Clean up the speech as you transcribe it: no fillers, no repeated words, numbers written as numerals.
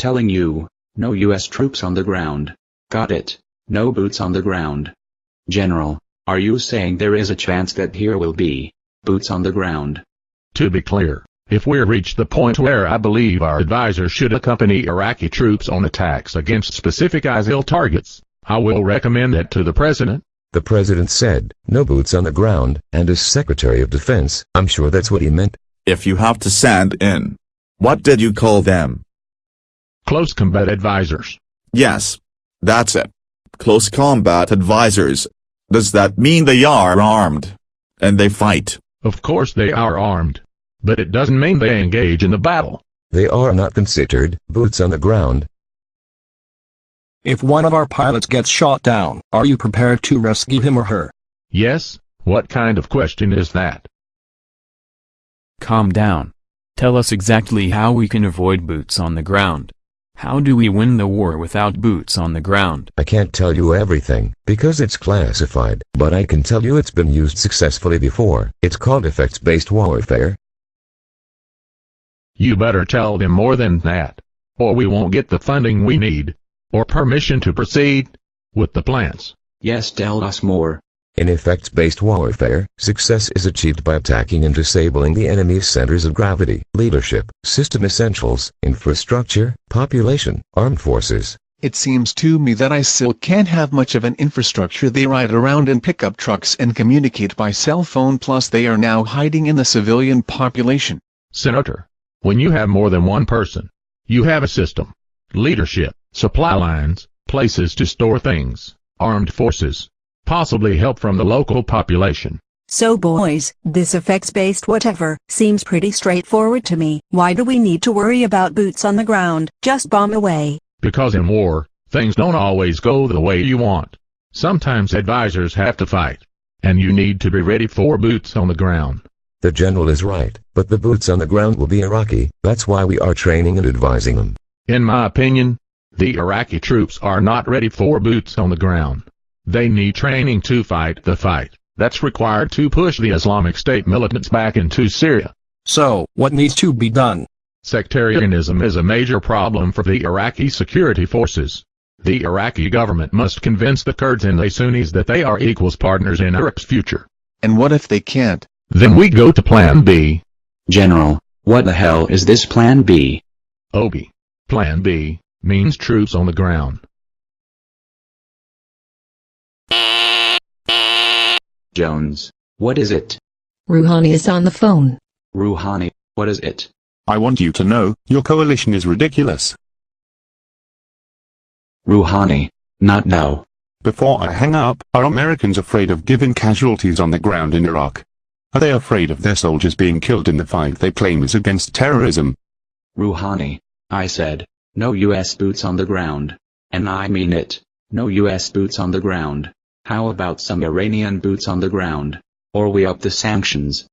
telling you, no US troops on the ground. Got it? No boots on the ground. General, are you saying there is a chance that here will be boots on the ground? To be clear, if we reach the point where I believe our advisors should accompany Iraqi troops on attacks against specific ISIL targets, I will recommend that to the President. The President said, no boots on the ground, and as Secretary of Defense, I'm sure that's what he meant. If you have to send in, what did you call them? Close combat advisors. Yes. That's it. Close combat advisors. Does that mean they are armed? And they fight? Of course they are armed. But it doesn't mean they engage in the battle. They are not considered boots on the ground. If one of our pilots gets shot down, are you prepared to rescue him or her? Yes? What kind of question is that? Calm down. Tell us exactly how we can avoid boots on the ground. How do we win the war without boots on the ground? I can't tell you everything, because it's classified, but I can tell you it's been used successfully before. It's called effects-based warfare. You better tell them more than that, or we won't get the funding we need, or permission to proceed with the plans. Yes, tell us more. In effects-based warfare, success is achieved by attacking and disabling the enemy's centers of gravity, leadership, system essentials, infrastructure, population, armed forces. It seems to me that ISIL can't have much of an infrastructure. They ride around in pickup trucks and communicate by cell phone, plus they are now hiding in the civilian population. Senator, when you have more than one person, you have a system, leadership, supply lines, places to store things, armed forces, possibly help from the local population. So boys, this effects-based whatever seems pretty straightforward to me. Why do we need to worry about boots on the ground? Just bomb away. Because in war, things don't always go the way you want. Sometimes advisors have to fight, and you need to be ready for boots on the ground. The general is right, but the boots on the ground will be Iraqi. That's why we are training and advising them. In my opinion, the Iraqi troops are not ready for boots on the ground. They need training to fight the fight that's required to push the Islamic State militants back into Syria. So, what needs to be done? Sectarianism is a major problem for the Iraqi security forces. The Iraqi government must convince the Kurds and the Sunnis that they are equals partners in Iraq's future. And what if they can't? Then we go to Plan B. General, what the hell is this Plan B? Obi. Plan B means troops on the ground. Jones, what is it? Rouhani is on the phone. Rouhani, what is it? I want you to know, your coalition is ridiculous. Rouhani, not now. Before I hang up, are Americans afraid of giving casualties on the ground in Iraq? Are they afraid of their soldiers being killed in the fight they claim is against terrorism? Rouhani, I said, no US boots on the ground. And I mean it, no US boots on the ground. How about some Iranian boots on the ground? Or we up the sanctions?